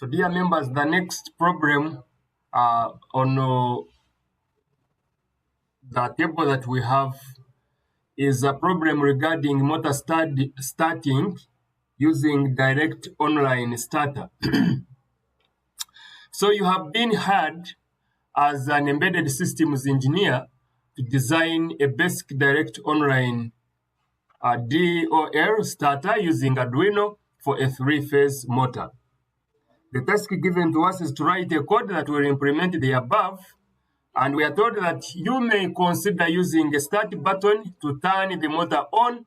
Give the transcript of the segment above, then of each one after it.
So dear members, the next problem on the table that we have is a problem regarding motor starting using direct online starter. So you have been hired as an embedded systems engineer to design a basic direct online DOL starter using Arduino for a 3-phase motor. The task given to us is to write a code that will implement the above, and we are told that you may consider using a start button to turn the motor on,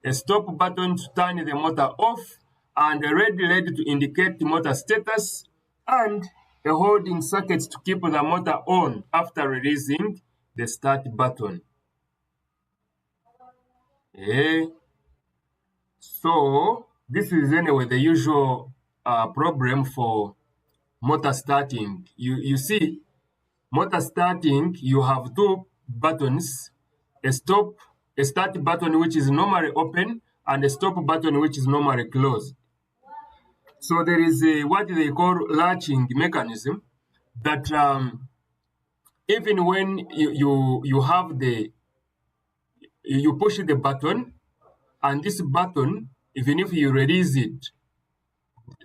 a stop button to turn the motor off, and a red LED to indicate the motor status, and a holding circuit to keep the motor on after releasing the start button. So this is anyway the usual problem for motor starting. You see, motor starting, you have two buttons, a start button which is normally open and a stop button which is normally closed. So there is what they call latching mechanism that even when you have you push the button, and this button, even if you release it,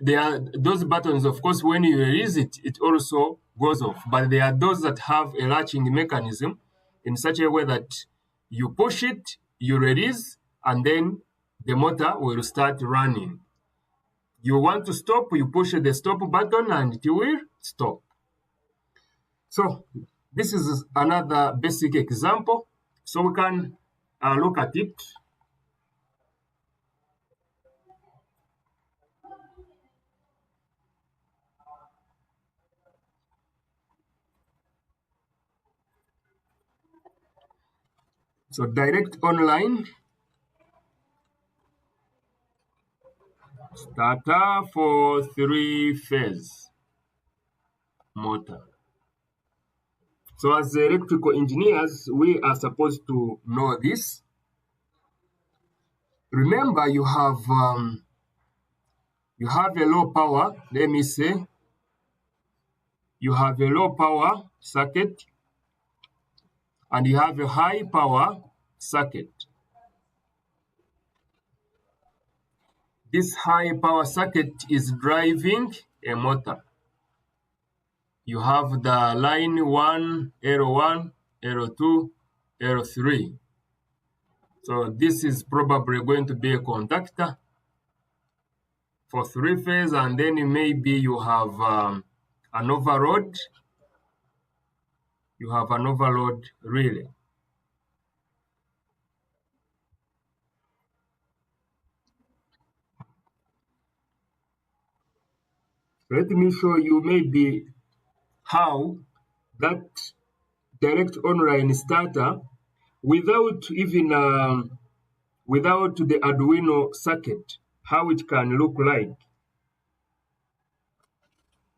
there are those buttons, of course, when you release it, it also goes off. But there are those that have a latching mechanism in such a way that you push it, you release, and then the motor will start running. You want to stop, you push the stop button and it will stop. So this is another basic example. So we can look at it. So direct online starter for 3-phase motor. So as electrical engineers, we are supposed to know this. Remember, you have a low power, let me say, you have a low power circuit and you have a high power circuit. This high power circuit is driving a motor. You have the line 1, L1, L2, L3. So this is probably going to be a conductor for 3-phase, and then maybe you have an overload. You have an overload relay. Let me show you maybe how that direct online starter, without even without the Arduino circuit, how it can look like.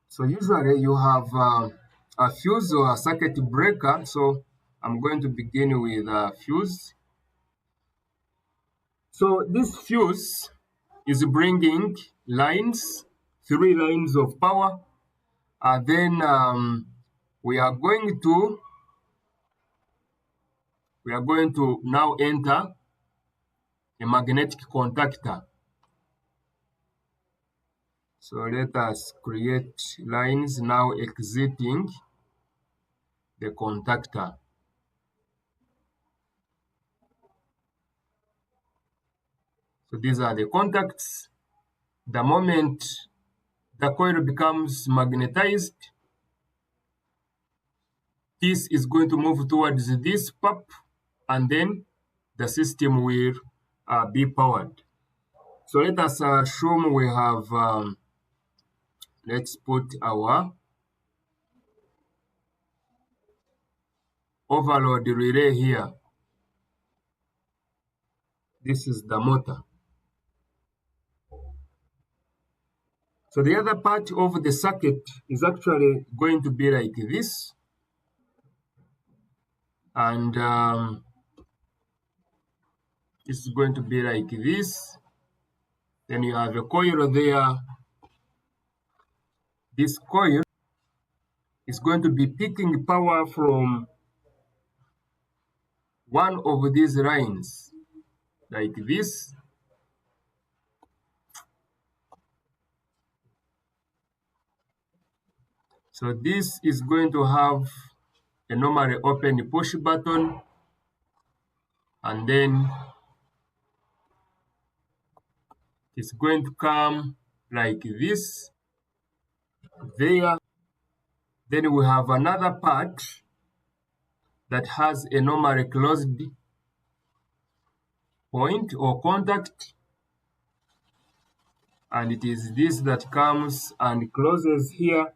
So usually you have a fuse or a circuit breaker. So I'm going to begin with a fuse. So this fuse is bringing lines, 3 lines of power. Then we are going to now enter a magnetic contactor. So let us create lines now exiting the contactor. So these are the contacts. The moment the coil becomes magnetized, this is going to move towards this pop, and then the system will be powered. So let us assume we have, let's put our overload relay here. This is the motor. So the other part of the circuit is actually going to be like this. And this is going to be like this. Then you have a coil there. this coil is going to be picking power from one of these lines, like this. So this is going to have a normally open push button, and then it's going to come like this there. Then we have another part that has a normally closed point or contact, and it is this that comes and closes here.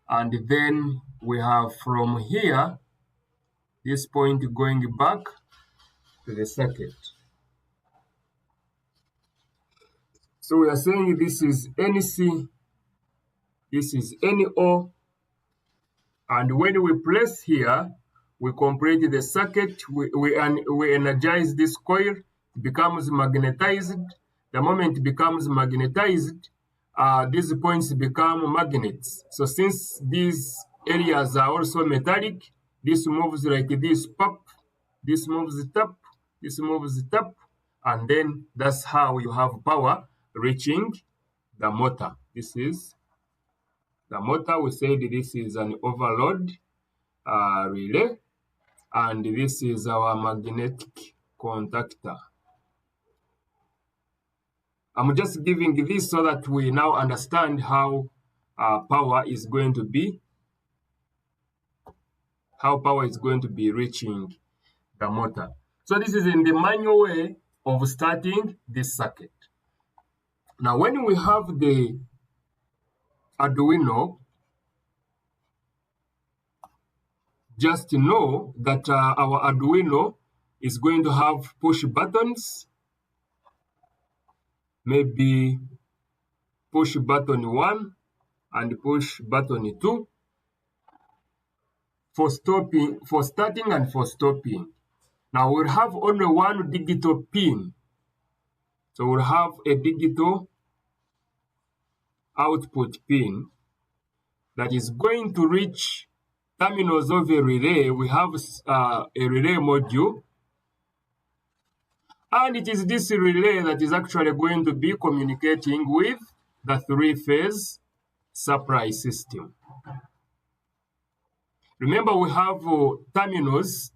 And then we have from here this point going back to the circuit. So we are saying this is NC, this is NO, and when we press here, we complete the circuit, we energize this coil, it becomes magnetized. The moment it becomes magnetized, these points become magnets. So since these areas are also metallic, this moves like this, pop, this moves tap, this moves tap, and then that's how you have power reaching the motor. This is the motor. We said this is an overload relay, and this is our magnetic contactor. I'm just giving this so that we now understand how power is going to be reaching the motor. So this is in the manual way of starting this circuit. Now when we have the Arduino, just know that our Arduino is going to have push buttons, maybe push button 1 and push button 2 for stopping, for starting and for stopping. Now we'll have only one digital pin. So we'll have a digital output pin that is going to reach terminals of a relay. We have a relay module, and it is this relay that is actually going to be communicating with the three-phase supply system. Remember, we have terminals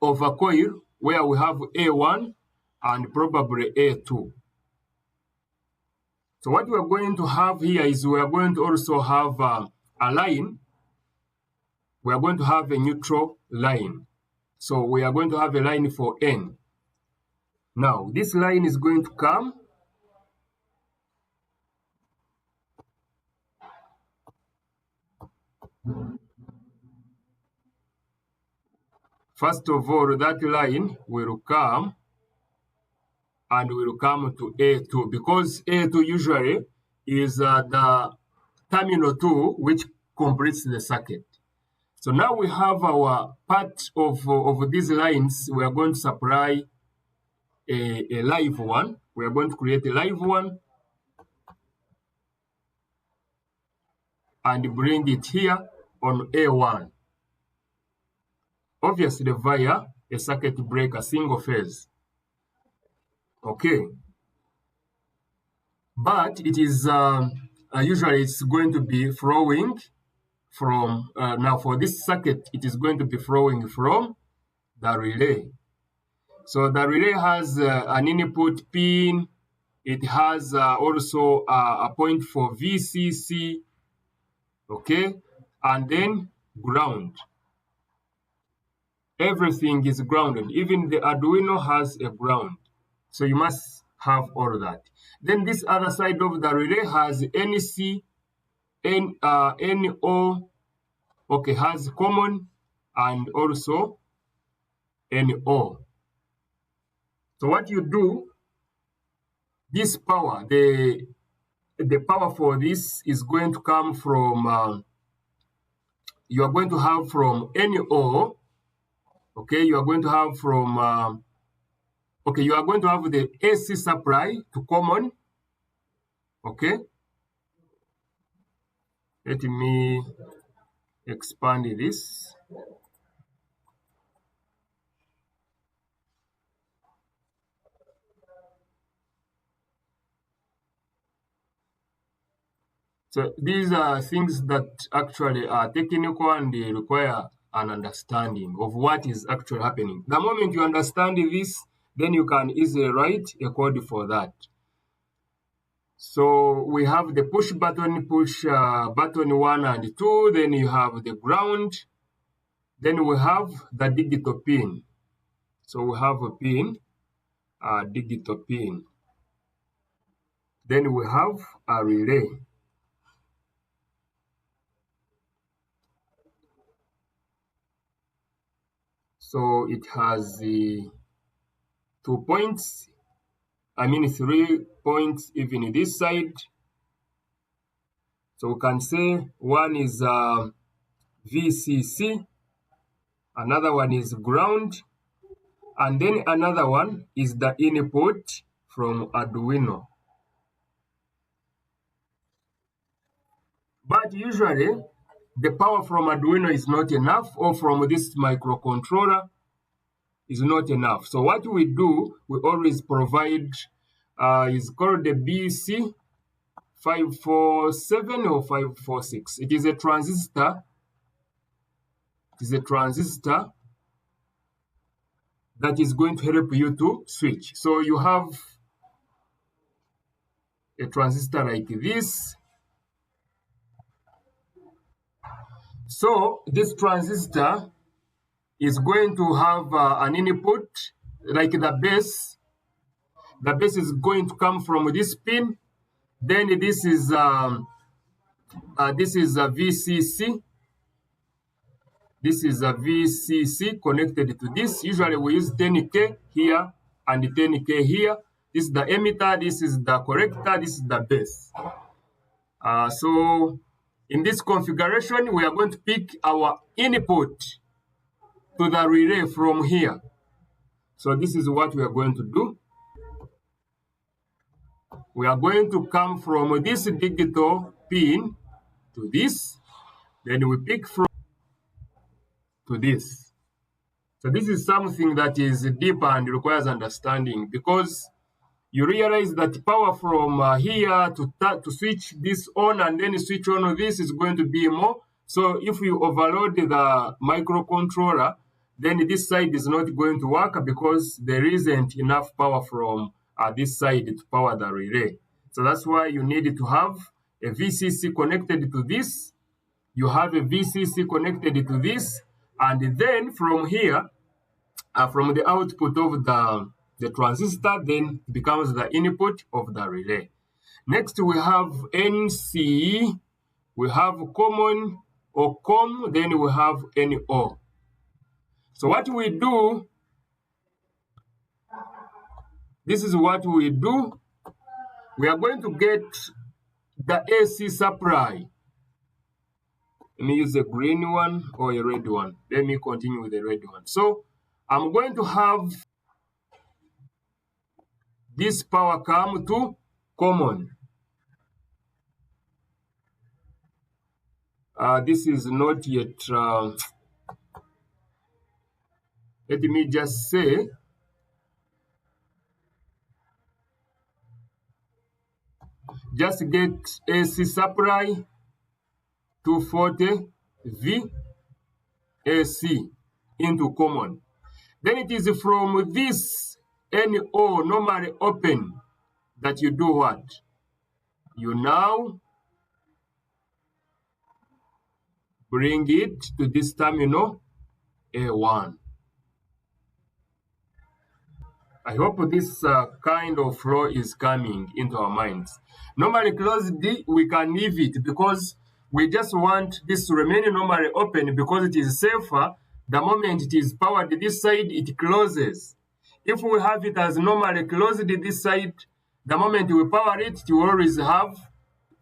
of a coil where we have A1 and probably A2. So what we are going to have here is we are going to also have a line. We are going to have a neutral line. So we are going to have a line for N. Now, this line is going to come first of all, that line will come and will come to A2, because A2 usually is the terminal 2 which completes the circuit. So now we have our part of these lines. We are going to supply a live one. We are going to create a live one and bring it here on A1. Obviously via a circuit breaker, single phase. Okay. But it is usually it's going to be flowing from, now for this circuit, it is going to be flowing from the relay. So the relay has an input pin. It has also a point for VCC, okay, and then ground. Everything is grounded. Even the Arduino has a ground. So you must have all of that. Then this other side of the relay has NC, NO, okay, has common and also NO. So what you do, this power, the power for this is going to come from, you are going to have from NO, okay, you are going to have from, okay, you are going to have the AC supply to common, okay, Let me expand this. So these are things that actually are technical and they require an understanding of what is actually happening. The moment you understand this, then you can easily write a code for that. So we have the push button 1 and 2, then you have the ground, then we have the digital pin. So we have a pin, a digital pin. Then we have a relay. So it has the 2 points, 3 points even this side. So we can say one is VCC, another one is ground, and then another one is the input from Arduino. But usually, the power from Arduino is not enough, or from this microcontroller is not enough. So what we do, we always provide, is called the BC 547 or 546. It is a transistor. It is a transistor that is going to help you to switch. So you have a transistor like this. So this transistor is going to have an input like the base. The base is going to come from this pin. Then this is a VCC. This is a VCC connected to this. Usually we use 10K here and 10K here. This is the emitter. This is the collector. This is the base. So in this configuration, we are going to pick our input to the relay from here. So this is what we are going to do. We are going to come from this digital pin to this. Then we pick from to this. So this is something that is deeper and requires understanding, because you realize that power from here to switch this on and then switch on this is going to be more. So if you overload the microcontroller, then this side is not going to work because there isn't enough power from this side to power the relay. So that's why you need to have a VCC connected to this. You have a VCC connected to this, and then from here, from the output of the transistor, then becomes the input of the relay. Next, we have NC, we have common or COM, then we have NO. So what we do, this is what we do. We are going to get the AC supply. Let me use a green one or a red one. Let me continue with the red one. So I'm going to have this power come to common. This is not yet, let me just say, just get AC supply 240 V AC into common. Then it is from this NO normally open that you do what? You now bring it to this terminal A1. I hope this kind of flow is coming into our minds. Normally closed, we can leave it because we just want this to remain normally open because it is safer. The moment it is powered this side, it closes. If we have it as normally closed this side, the moment we power it, it will always have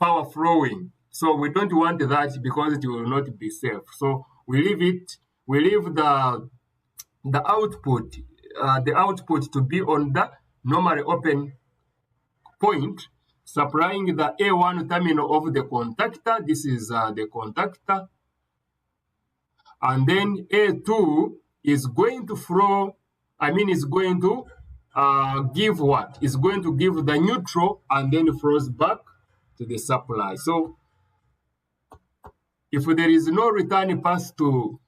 power flowing. So we don't want that because it will not be safe. So we leave it, we leave the output to be on the normally open point. supplying the A1 terminal of the contactor. This is the contactor. And then A2 is going to flow, is going to give what? It's going to give the neutral and then flows back to the supply. So if there is no return path to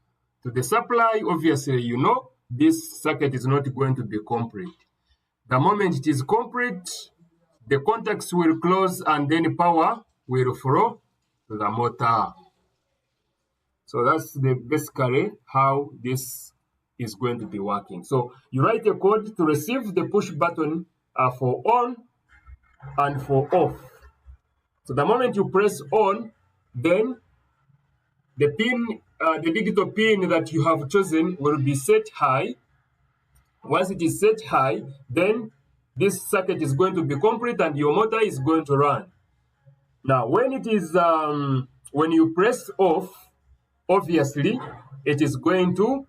the supply, obviously, you know, this circuit is not going to be complete. The moment it is complete, the contacts will close and then power will flow to the motor. So that's basically how this is going to be working. So you write a code to receive the push button for on and for off. So the moment you press on, then the pin, the digital pin that you have chosen will be set high. Once it is set high, then this circuit is going to be complete and your motor is going to run. Now, when it is when you press off, obviously it is going to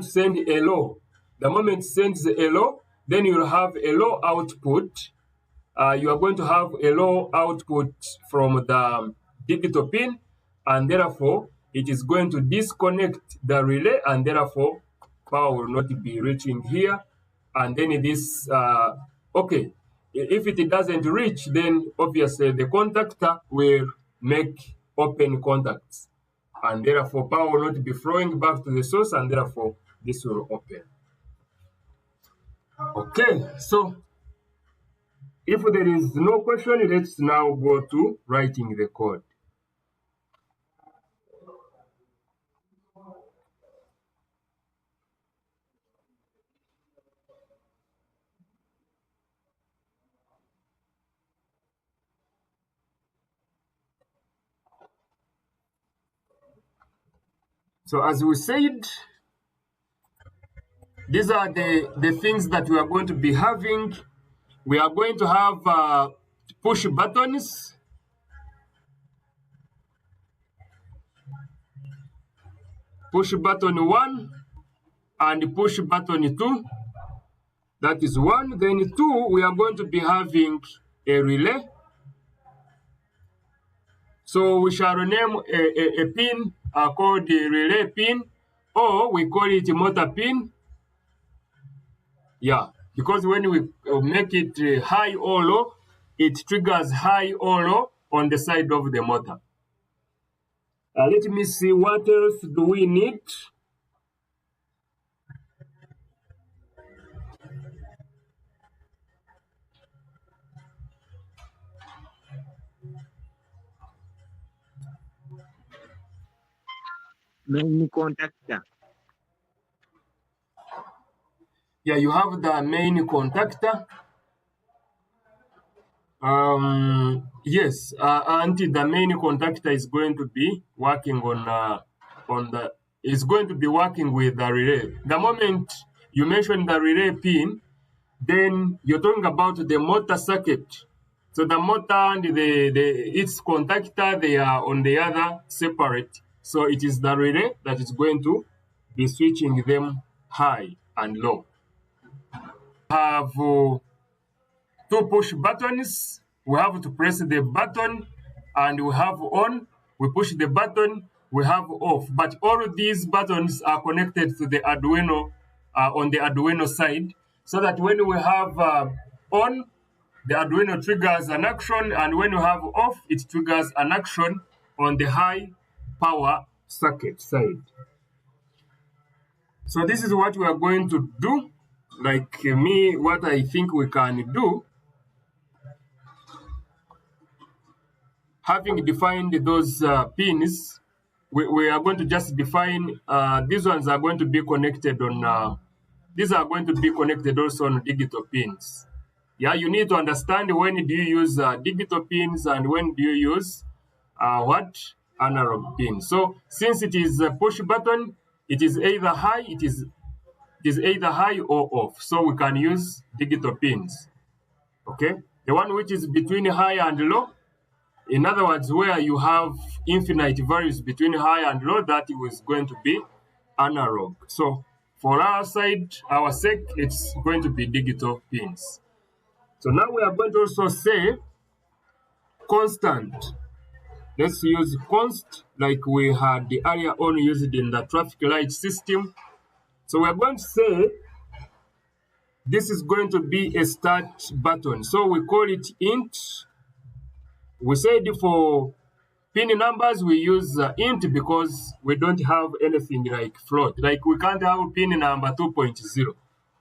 send a low. The moment it sends a low, then you will have a low output. You are going to have a low output from the digital pin, and therefore it is going to disconnect the relay, and therefore power will not be reaching here. And then this okay, if it doesn't reach, then obviously the contactor will make open contacts, and therefore power will not be flowing back to the source, and therefore this will open. Okay, so if there is no question, let's now go to writing the code. So as we said, these are the things that we are going to be having. We are going to have push buttons. Push button 1 and push button 2. That is 1. Then 2, we are going to be having a relay. So we shall name a pin called the relay pin, or we call it motor pin. Yeah, because when we make it high or low, it triggers high or low on the side of the motor. Let me see, what else do we need? Main contactor. Yeah, you have the main contactor. Yes, until the main contactor is going to be working is going to be working with the relay. The moment you mention the relay pin, then you're talking about the motor circuit. So the motor and its contactor, they are on the other separate. So it is the relay that is going to be switching them high and low. Have two push buttons. We have to press the button, and we have on. We push the button, we have off. But all of these buttons are connected to the Arduino on the Arduino side, so that when we have on, the Arduino triggers an action, and when you have off, it triggers an action on the high power circuit side. So this is what we are going to do. Like me, what I think we can do, having defined those pins, we are going to just define, these ones are going to be connected on, these are going to be connected also on digital pins. Yeah, you need to understand when do you use digital pins and when do you use analog pins. So since it is a push button, it is either high, it is either high or off. So we can use digital pins. Okay, the one which is between high and low, in other words, where you have infinite values between high and low, that is going to be analog. So for our side, our sake, it's going to be digital pins. So now we are going to also say constant. Let's use const like we had the earlier on used in the traffic light system. So we're going to say this is going to be a start button. So we call it int. We said for pin numbers we use int because we don't have anything like float. Like we can't have pin number 2.0.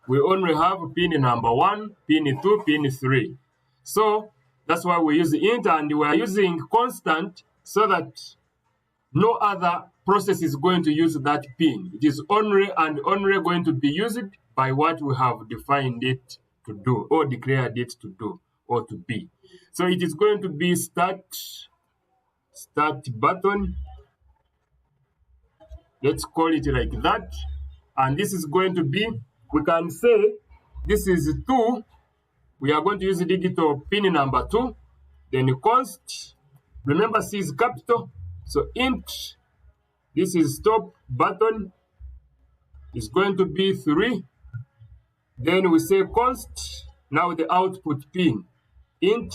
We only have pin number 1, pin 2, pin 3. So that's why we use int, and we are using constant so that no other process is going to use that pin. It is only and only going to be used by what we have defined it to do or declared it to do or to be. So it is going to be start button. Let's call it like that. And this is going to be, we can say this is 2. We are going to use the digital pin number 2. Then const, remember C is capital. So int, this is stop button, is going to be 3. Then we say const, now the output pin, int,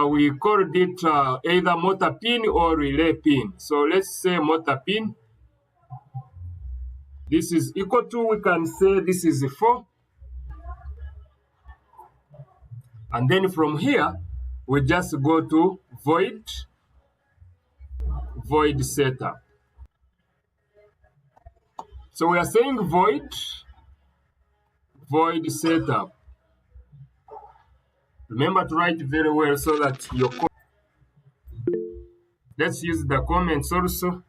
we called it either motor pin or relay pin. So let's say motor pin. This is equal to, we can say this is 4. And then from here, we just go to void setup. So we are saying void setup. Remember to write very well so that your code. Let's use the comments also.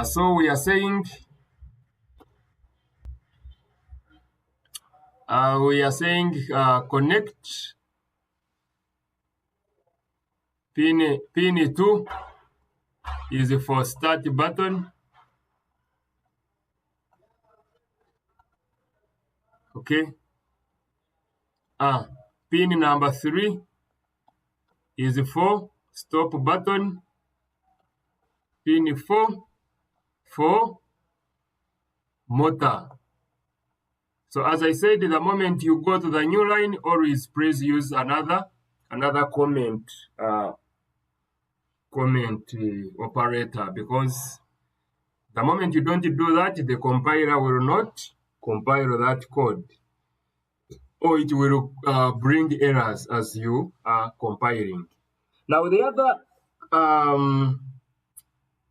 So we are saying connect pin 2 is for start button. Okay. Pin number 3 is for stop button. Pin 4 for motor. So as I said, the moment you go to the new line, always please use another comment operator, because the moment you don't do that, the compiler will not compile that code, or it will bring errors as you are compiling. Now the other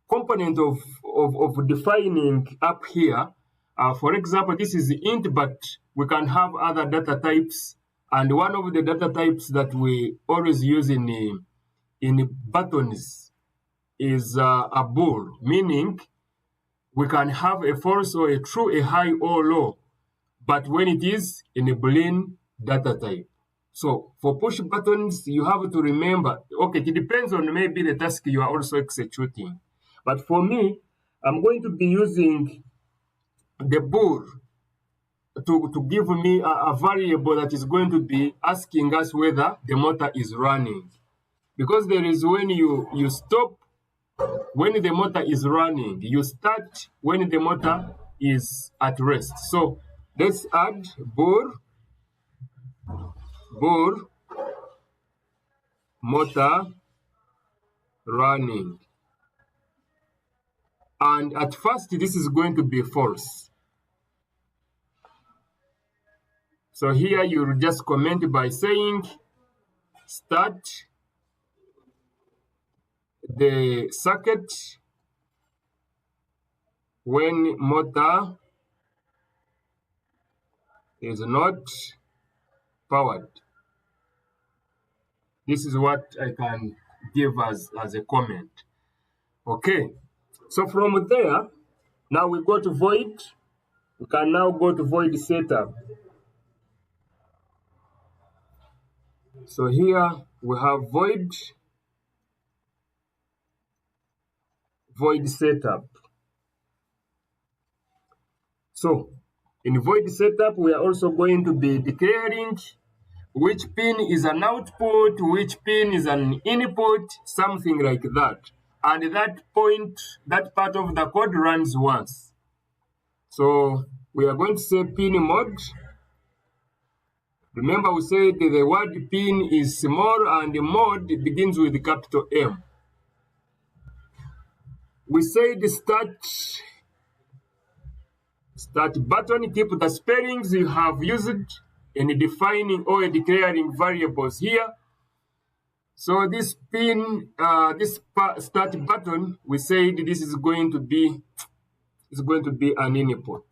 component of defining up here, for example, this is int, but we can have other data types, and one of the data types that we always use in buttons is a bool, meaning we can have a false or a true, a high or low, but when it is in a Boolean data type. So for push buttons, you have to remember, okay, it depends on maybe the task you are also executing. But for me, I'm going to be using the bool to give me a variable that is going to be asking us whether the motor is running. Because there is when you stop when the motor is running, you start when the motor is at rest. So let's add bool motor running. And at first, this is going to be false. So here you'll just comment by saying start the circuit when motor is not powered. This is what I can give as a comment. Okay, so from there, now we go to void. We can now go to void setup. So here we have void setup. So in void setup, we are also going to be declaring which pin is an output, which pin is an input, something like that. And that part of the code runs once. So we are going to say pin mode. Remember, we said the word pin is small and the mode begins with capital M. We say the start button. Keep the spellings you have used in defining or declaring variables here. So this pin, this start button, we said this is going to be an input.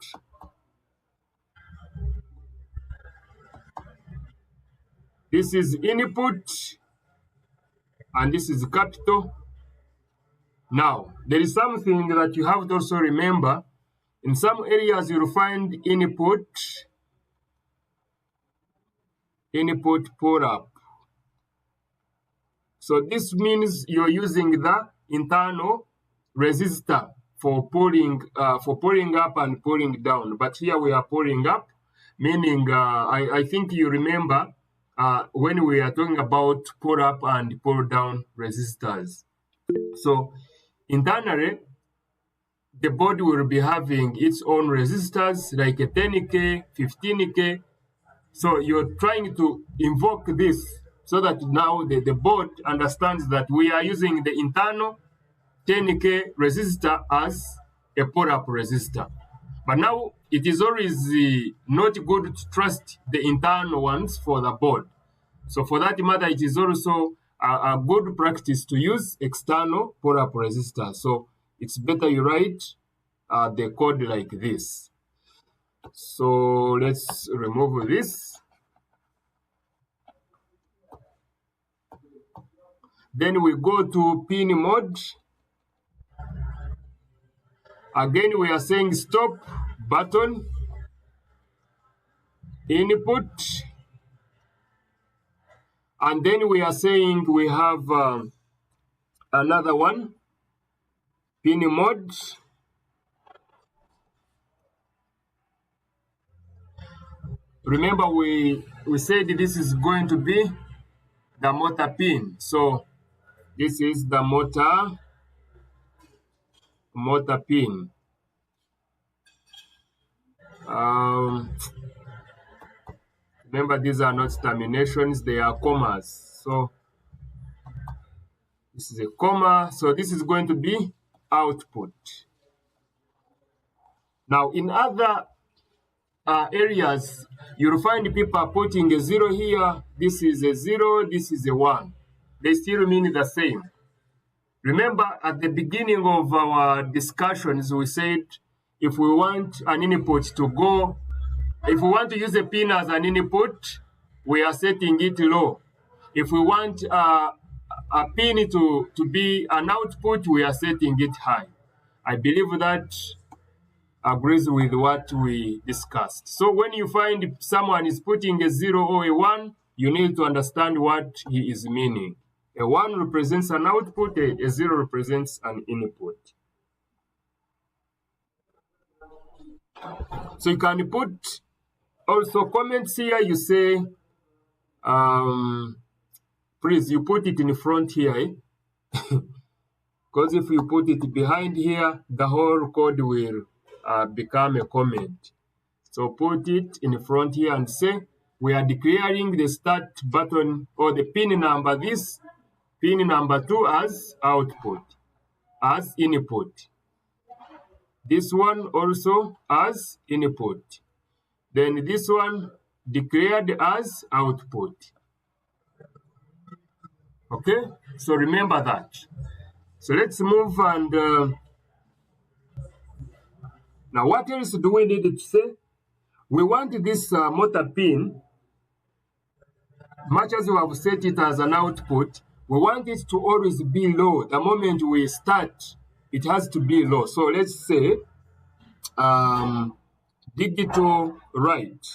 This is input, and this is capital. Now, there is something that you have to also remember. In some areas, you'll find input pull up. So this means you're using the internal resistor for pulling up and pulling down. But here we are pulling up, meaning I think you remember when we are talking about pull up and pull down resistors. So internally, the board will be having its own resistors like a 10K, 15K. So you're trying to invoke this so that now the board understands that we are using the internal 10K resistor as a pull-up resistor. But now it is always not good to trust the internal ones for the board. So for that matter, it is also a good practice to use external pull-up resistor. So it's better you write the code like this. So let's remove this. Then we go to pin mode. Again, we are saying stop button, input, and then we are saying we have another one, pin mode. Remember, we said this is going to be the motor pin. So this is the motor pin. Remember, these are not terminations, they are commas. So this is a comma. So this is going to be output. Now, in other areas, you'll find people are putting a 0 here. This is a 0, this is a 1. They still mean the same. Remember, at the beginning of our discussions, we said if we want an input to go, if we want to use a pin as an input, we are setting it low. If we want a pin to be an output, we are setting it high. I believe that agrees with what we discussed. So when you find someone is putting a 0 or a 1, you need to understand what he is meaning. A 1 represents an output, a 0 represents an input. So you can put also comments here. You say, please, you put it in front here. Because if you put it behind here, the whole code will become a comment. So put it in front here and say, we are declaring the start button or the pin number, this pin number 2 as output, as input. This one also as input. Then this one declared as output. Okay, so remember that. So let's move and now what else do we need to say? We want this motor pin, much as we have set it as an output, we want it to always be low. The moment we start, it has to be low. So let's say digital write.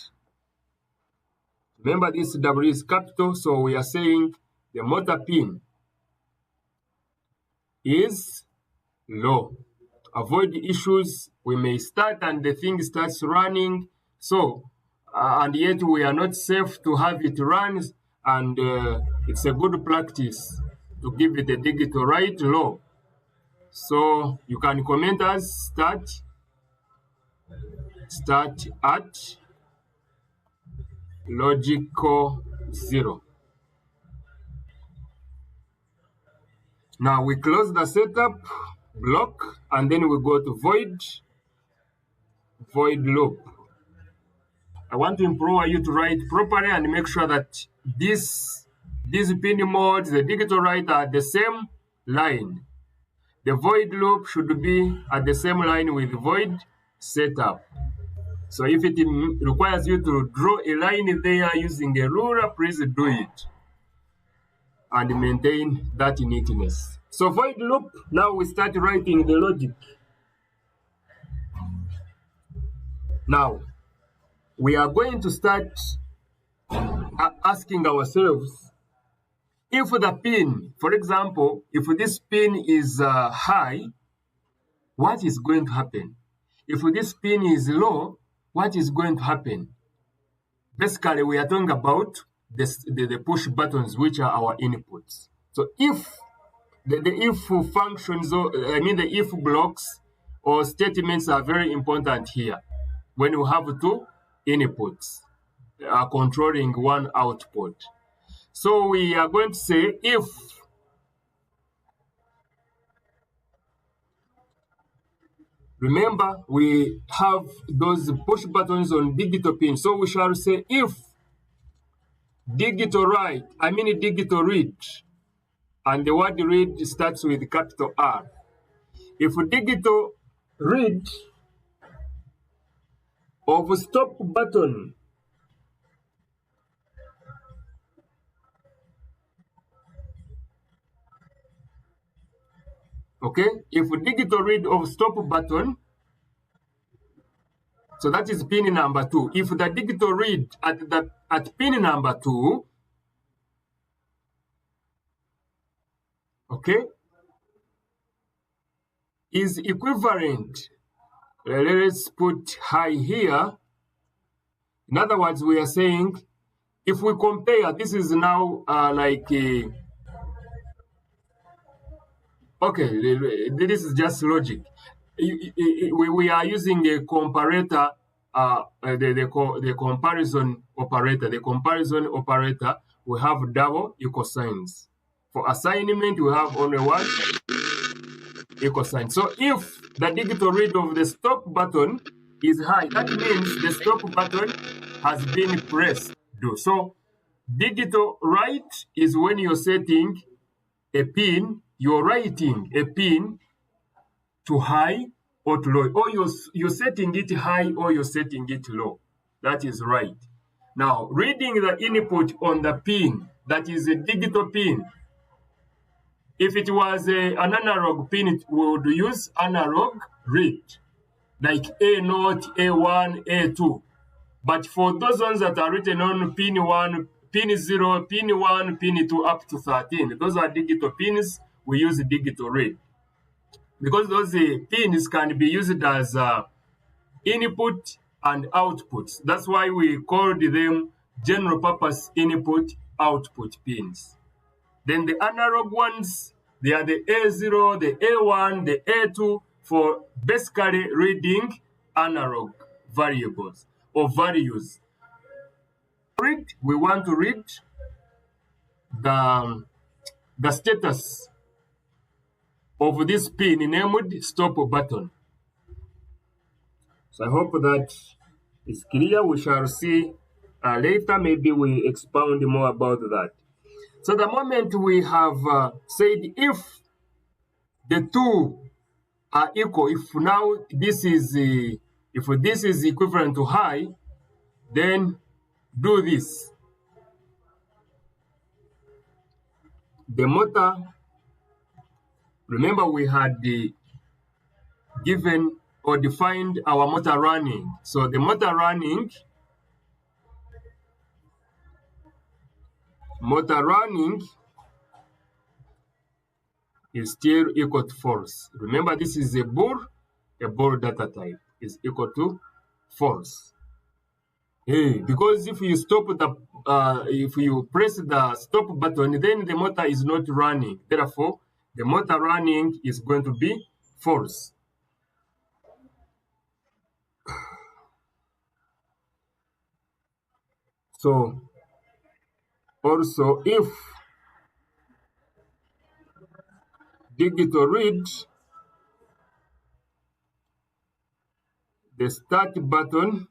Remember, this W is capital, so we are saying the motor pin is low. To avoid issues, we may start and the thing starts running. So, and yet we are not safe to have it run, and it's a good practice to give it the digital write low. So you can comment as start start at logical 0. Now we close the setup block and then we go to void loop. I want to implore you to write properly and make sure that these pin modes, the digital write are the same line. The void loop should be at the same line with void setup. So if it requires you to draw a line there using a ruler, please do it and maintain that neatness. So void loop, now we start writing the logic. Now, we are going to start asking ourselves, if the pin, for example, if this pin is high, what is going to happen? If this pin is low, what is going to happen? Basically, we are talking about the push buttons, which are our inputs. So if the if functions, the if blocks or statements are very important here when you have two inputs controlling one output. So we are going to say if remember, we have those push buttons on digital pins. So we shall say if digital read, and the word read starts with capital R. If digital read of stop button if digital read of stop button, so that is pin number 2. If the digital read at pin number 2, is equivalent, let's put high here. In other words, we are saying if we compare, this is now this is just logic. We are using a comparator, the comparison operator. The comparison operator, we have double equal signs. For assignment, we have only one equal sign. So if the digital read of the stop button is high, that means the stop button has been pressed. So digital write is when you're setting a pin, you're writing a pin to high or to low, or you're setting it high or you're setting it low. That is right. Now, reading the input on the pin, that is a digital pin. If it was an analog pin, we would use analog read, like A0, A1, A2. But for those ones that are written on pin 1, pin 0, pin 1, pin 2, up to 13, those are digital pins, we use digital read. Because those pins can be used as input and output. That's why we called them general purpose input output pins. Then the analog ones, they are the A0, the A1, the A2 for basically reading analog variables or values. We want to read the status of this pin named stop button. So I hope that is clear. We shall see later, maybe we expound more about that. So the moment we have said if the two are equal, if now this is equivalent to high, then do this. The motor, remember we had given or defined our motor running. So the motor running is still equal to false. Remember, this is a bool data type is equal to false. Because if you stop if you press the stop button, then the motor is not running. Therefore, the motor running is going to be false. So also if digital read, the start button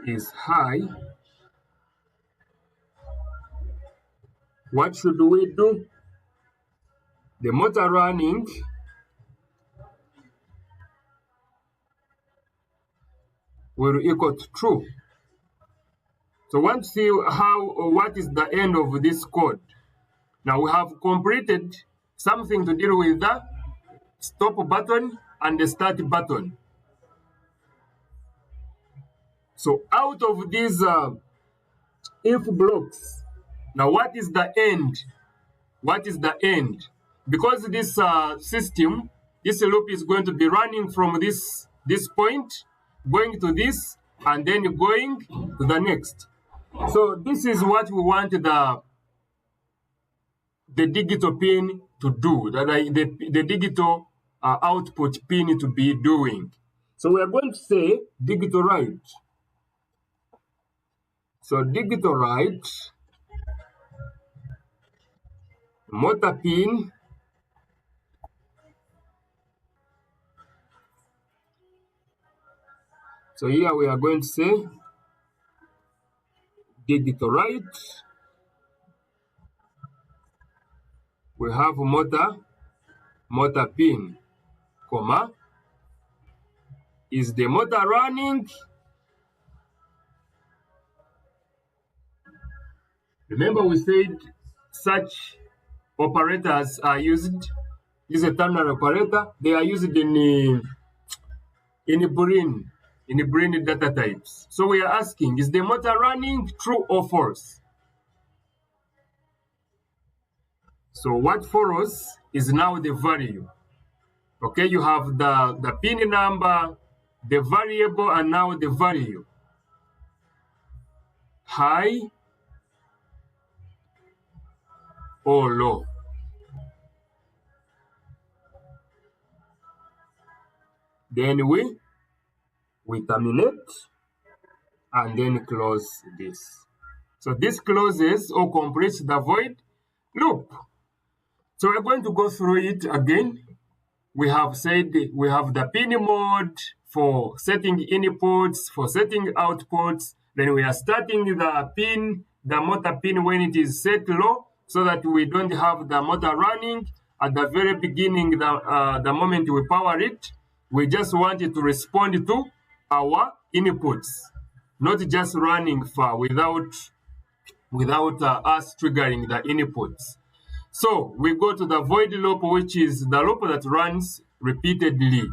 is high, what should we do? The motor running will equal to true. So want to see what is the end of this code. Now we have completed something to deal with the stop button and the start button. So out of these if blocks, now what is the end? What is the end? Because this system, this loop is going to be running from this point, going to this, and then going to the next. So this is what we want the digital pin to do, the digital output pin to be doing. So we are going to say digital write. So digital write motor pin so here we are going to say digital write. We have motor pin, comma, is the motor running? Remember we said such operators are used. This is a terminal operator. They are used in Boolean data types. So we are asking, is the motor running, true or false? So what follows is now the value. Okay, you have the pin number, the variable, and now the value. High or low. Then we terminate and then close this. So this closes or completes the void loop. So we're going to go through it again. We have said we have the pin mode for setting inputs, for setting outputs. Then we are starting the motor pin when it is set low, so that we don't have the motor running at the very beginning, the moment we power it. We just want it to respond to our inputs, not just running far without us triggering the inputs. So we go to the void loop, which is the loop that runs repeatedly.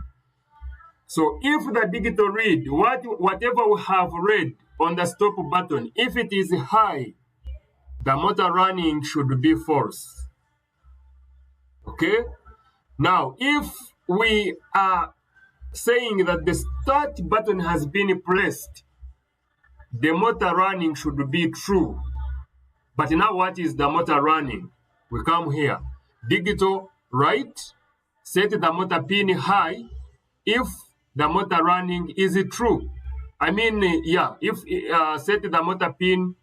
So if the digital read, whatever we have read on the stop button, if it is high, the motor running should be false. Okay? Now, if we are saying that the start button has been pressed, the motor running should be true. But now what is the motor running? We come here, digital write, set the motor pin high if the motor running is true. I mean, if set the motor pin,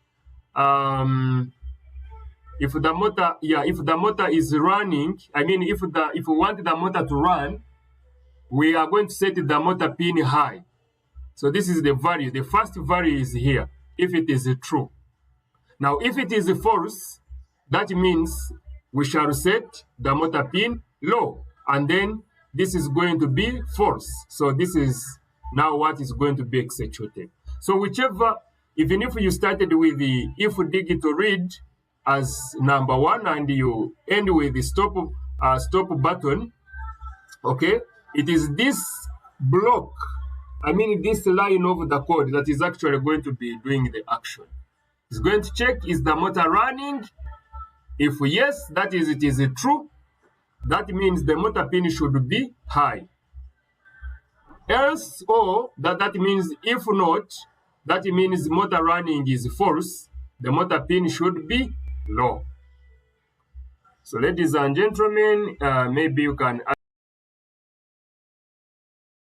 if the motor is running, I mean, if we want the motor to run, we are going to set the motor pin high. So this is the value. The first value is here, if it is true. Now, if it is false, that means we shall set the motor pin low, and then this is going to be false. So this is now what is going to be executed. So whichever, even if you started with the if digital read as number one and you end with the stop button, okay, it is this block, I mean this line of the code that is actually going to be doing the action. It's going to check, is the motor running? If yes, that is, it is true. That means the motor pin should be high. Else, or that means if not, that means motor running is false. The motor pin should be low. So ladies and gentlemen, maybe you can